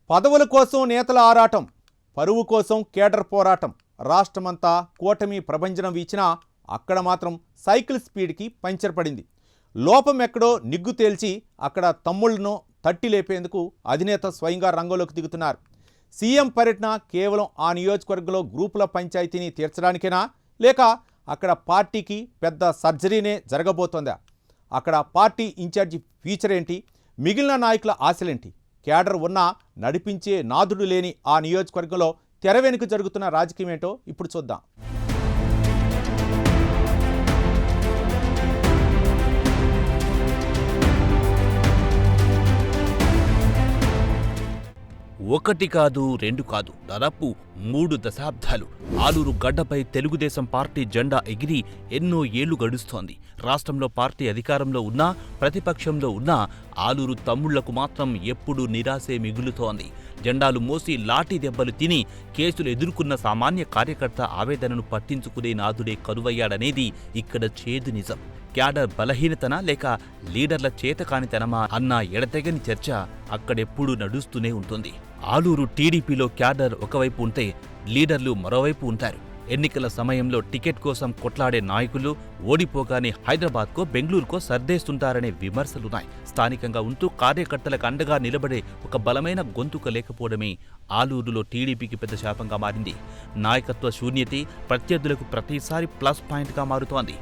పదవుల కోసం నేతల ఆరాటం, పరువు కోసం కేడర్ పోరాటం. రాష్ట్రమంతా కూటమి ప్రభంజనం వీచినా అక్కడ మాత్రం సైకిల్ స్పీడ్కి పంచర్ పడింది. లోపం ఎక్కడో నిగ్గు తేల్చి అక్కడ తమ్ముళ్లను తట్టి లేపేందుకు అధినేత స్వయంగా రంగంలోకి దిగుతున్నారు. సీఎం పర్యటన కేవలం ఆ నియోజకవర్గంలో గ్రూపుల పంచాయతీని తీర్చడానికేనా, లేక అక్కడ పార్టీకి పెద్ద సర్జరీనే జరగబోతోందా? అక్కడ పార్టీ ఇన్ఛార్జి ఫ్యూచర్ ఏంటి? మిగిలిన నాయకుల ఆశలేంటి? కేడర్ ఉన్నా నడిపించే నాదుడు లేని ఆ నియోజకవర్గంలో తెర వెనుక జరుగుతున్న రాజకీయం ఏంటో ఇప్పుడు చూద్దాం. ఒకటి కాదు, రెండు కాదు, దాదాపు 3 దశాబ్దాలు ఆలూరు గడ్డపై తెలుగుదేశం పార్టీ జెండా ఎగిరి ఎన్నో ఏళ్లు గడుస్తోంది. రాష్ట్రంలో పార్టీ అధికారంలో ఉన్నా, ప్రతిపక్షంలో ఉన్నా ఆలూరు తమ్ముళ్లకు మాత్రం ఎప్పుడూ నిరాశే మిగులుతోంది. జెండాలు మోసి లాఠీ దెబ్బలు తిని కేసులు ఎదుర్కొన్న సామాన్య కార్యకర్త ఆవేదనను పట్టించుకునే నాదుడే కరువయ్యాడనేది ఇక్కడ చేదు నిజం. క్యాడర్ బలహీనతనా, లేక లీడర్ల చేతకానితనమా అన్న ఎడతెగని చర్చ అక్కడెప్పుడూ నడుస్తూనే ఉంటుంది. ఆలూరు టీడీపీలో క్యాడర్ ఒకవైపు ఉంటే లీడర్లు మరోవైపు ఉంటారు. ఎన్నికల సమయంలో టికెట్ కోసం కొట్లాడే నాయకులు ఓడిపోగానే హైదరాబాద్కో బెంగళూరుకో సర్దేస్తుంటారనే విమర్శలున్నాయి. స్థానికంగా ఉంటూ కార్యకర్తలకు అండగా నిలబడే ఒక బలమైన గొంతుక లేకపోవడమే ఆలూరులో టీడీపీకి పెద్ద శాపంగా మారింది. నాయకత్వ శూన్యతే ప్రత్యర్థులకు ప్రతిసారి ప్లస్ పాయింట్గా మారుతోంది.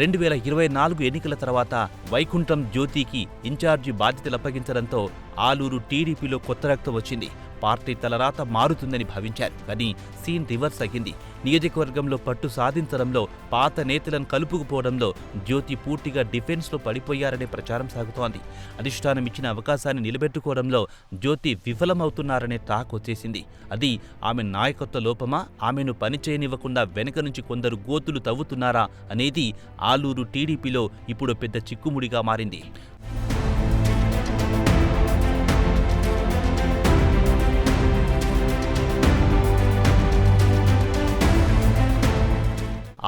రెండు 2024 ఎన్నికల తర్వాత వైకుంఠం జ్యోతికి ఇన్ఛార్జి బాధ్యతలు అప్పగించడంతో ఆలూరు టీడీపీలో కొత్త రక్తం వచ్చింది. పార్టీ తలరాత మారుతుందని భావించారు, కానీ సీన్ రివర్స్ అయ్యింది. నియోజకవర్గంలో పట్టు సాధించడంలో, పాత నేతలను కలుపుకుపోవడంలో జ్యోతి పూర్తిగా డిఫెన్స్లో పడిపోయారనే ప్రచారం సాగుతోంది. అధిష్టానం ఇచ్చిన అవకాశాన్ని నిలబెట్టుకోవడంలో జ్యోతి విఫలమవుతున్నారనే టాక్ వచ్చేసింది. అది ఆమె నాయకత్వ లోపమా, ఆమెను పనిచేయనివ్వకుండా వెనక నుంచి కొందరు గోతులు తవ్వుతున్నారా అనేది ఆలూరు టీడీపీలో ఇప్పుడు పెద్ద చిక్కుముడిగా మారింది.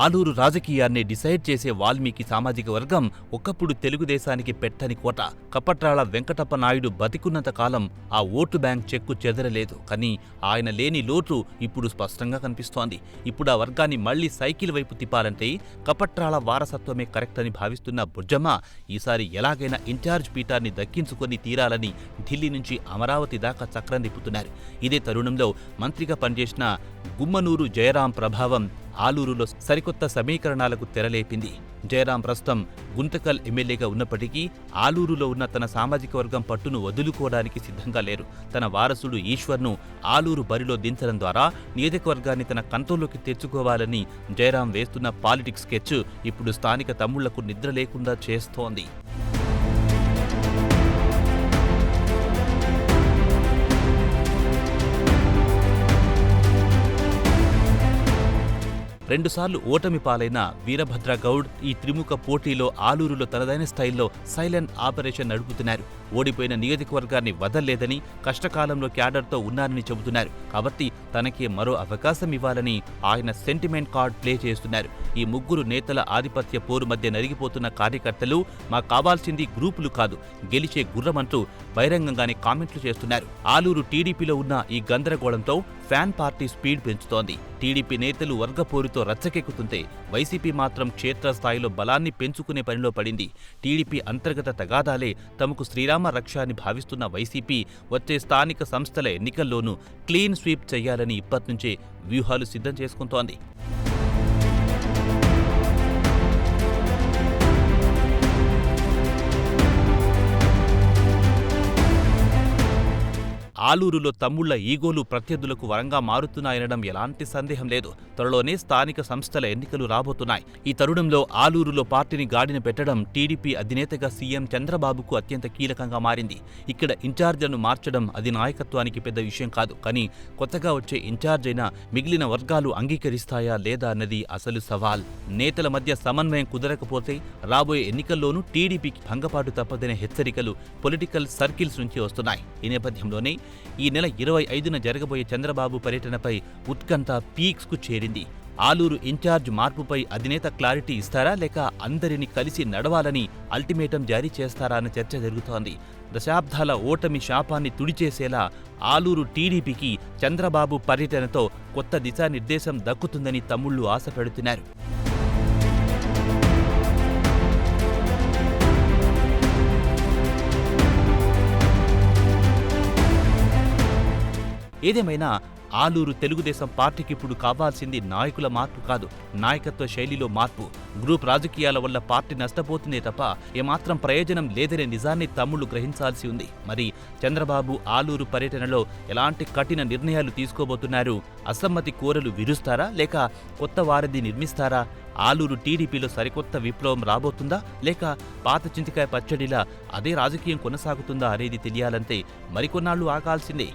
ఆలూరు రాజకీయాన్ని డిసైడ్ చేసే వాల్మీకి సామాజిక వర్గం ఒకప్పుడు తెలుగుదేశానికి పెట్టని కోట. కపట్రాల వెంకటప్ప నాయుడు బతికున్నంత కాలం ఆ ఓటు బ్యాంక్ చెక్కు చెదరలేదు. కానీ ఆయన లేని లోటు ఇప్పుడు స్పష్టంగా కనిపిస్తోంది. ఇప్పుడు ఆ వర్గాన్ని మళ్లీ సైకిల్ వైపు తిప్పాలంటే కపట్రాల వారసత్వమే కరెక్ట్ అని భావిస్తున్న బుజ్జమ్మ ఈసారి ఎలాగైనా ఇన్ఛార్జ్ పీఠాన్ని దక్కించుకొని తీరాలని ఢిల్లీ నుంచి అమరావతి దాకా చక్రం తిప్పుతున్నారు. ఇదే తరుణంలో మంత్రిగా పనిచేసిన గుమ్మనూరు జయరాం ప్రభావం ఆలూరులో సరికొత్త సమీకరణాలకు తెరలేపింది. జయరాం ప్రస్తుతం గుంతకల్ ఎమ్మెల్యేగా ఉన్నప్పటికీ ఆలూరులో ఉన్న తన సామాజిక వర్గం పట్టును వదులుకోవడానికి సిద్ధంగా లేరు. తన వారసుడు ఈశ్వర్ను ఆలూరు బరిలో దించడం ద్వారా నియోజకవర్గాన్ని తన కంట్రోల్లోకి తెచ్చుకోవాలని జయరాం వేస్తున్న పాలిటిక్స్ స్కెచ్ ఇప్పుడు స్థానిక తమ్ముళ్లకు నిద్ర లేకుండా చేస్తోంది. రెండుసార్లు ఓటమి పాలైన వీరభద్ర గౌడ్ ఈ త్రిముఖ పోటీలో ఆలూరులో తనదైన స్టైల్లో సైలెంట్ ఆపరేషన్ నడుపుతున్నారు. ఓడిపోయిన నియోజకవర్గాన్ని వదల్లేదని, కష్టకాలంలో క్యాడర్తో ఉన్నారని చెబుతున్నారు. కాబట్టి తనకే మరో అవకాశం ఇవ్వాలని ఆయన సెంటిమెంట్ కార్డ్ ప్లే చేస్తున్నారు. ఈ ముగ్గురు నేతల ఆధిపత్య పోరు మధ్య నలిగిపోతున్న కార్యకర్తలు మాకు కావాల్సింది గ్రూపులు కాదు, గెలిచే గుర్రమంటూ బహిరంగంగానే కామెంట్లు చేస్తున్నారు. ఆలూరు టీడీపీలో ఉన్న ఈ గందరగోళంతో ఫ్యాన్ పార్టీ స్పీడ్ పెంచుతోంది. టీడీపీ నేతలు వర్గపోరుతో రచ్చకెక్కుతుంటే వైసీపీ మాత్రం క్షేత్రస్థాయిలో బలాన్ని పెంచుకునే పనిలో పడింది. టీడీపీ అంతర్గత తగాదాలే తమకు శ్రీరామ రక్ష అని భావిస్తున్న వైసీపీ వచ్చే స్థానిక సంస్థల ఎన్నికల్లోనూ క్లీన్ స్వీప్ చేయాలని ఇప్పటినుంచే వ్యూహాలు సిద్ధం చేసుకుంటోంది. ఆలూరులో తమ్ముళ్ల ఈగోలు ప్రత్యర్థులకు వరంగా మారుతున్నాయనడం ఎలాంటి సందేహం లేదు. త్వరలోనే స్థానిక సంస్థల ఎన్నికలు రాబోతున్నాయి. ఈ తరుణంలో ఆలూరులో పార్టీని గాడిన పెట్టడం టీడీపీ అధినేతగా సీఎం చంద్రబాబుకు అత్యంత కీలకంగా మారింది. ఇక్కడ ఇన్ఛార్జ్లను మార్చడం అది నాయకత్వానికి పెద్ద విషయం కాదు. కానీ కొత్తగా వచ్చే ఇన్ఛార్జ్ అయినా మిగిలిన వర్గాలు అంగీకరిస్తాయా లేదా అన్నది అసలు సవాల్. నేతల మధ్య సమన్వయం కుదరకపోతే రాబోయే ఎన్నికల్లోనూ టీడీపీకి భంగపాటు తప్పదనే హెచ్చరికలు పొలిటికల్ సర్కిల్స్ నుంచి వస్తున్నాయి. ఈ నేపథ్యంలోనే ఈ నెల 25న జరగబోయే చంద్రబాబు పర్యటనపై ఉత్కంఠ పీక్స్కు చేరింది. ఆలూరు ఇన్ఛార్జ్ మార్పుపై అధినేత క్లారిటీ ఇస్తారా లేక అందరినీ కలిసి నడవాలని అల్టిమేటం జారీ చేస్తారా అన్న చర్చ జరుగుతోంది. దశాబ్దాల ఓటమి శాపాన్ని తుడిచేసేలా ఆలూరు టీడీపీకి చంద్రబాబు పర్యటనతో కొత్త దిశానిర్దేశం దక్కుతుందని తమ్ముళ్లు ఆశ పెడుతున్నారు. ఏదేమైనా ఆలూరు తెలుగుదేశం పార్టీకి ఇప్పుడు కావాల్సింది నాయకుల మార్పు కాదు, నాయకత్వ శైలిలో మార్పు. గ్రూప్ రాజకీయాల వల్ల పార్టీ నష్టపోతుందే తప్ప ఏమాత్రం ప్రయోజనం లేదనే నిజాన్ని తమ్ముళ్లు గ్రహించాల్సి ఉంది. మరి చంద్రబాబు ఆలూరు పర్యటనలో ఎలాంటి కఠిన నిర్ణయాలు తీసుకోబోతున్నారు? అసమ్మతి కోరలు విరుస్తారా లేక కొత్త వారధి నిర్మిస్తారా? ఆలూరు టీడీపీలో సరికొత్త విప్లవం రాబోతుందా లేక పాత చింతకాయ పచ్చడిలా అదే రాజకీయం కొనసాగుతుందా అనేది తెలియాలంటే మరికొన్నాళ్లు ఆగాల్సిందే.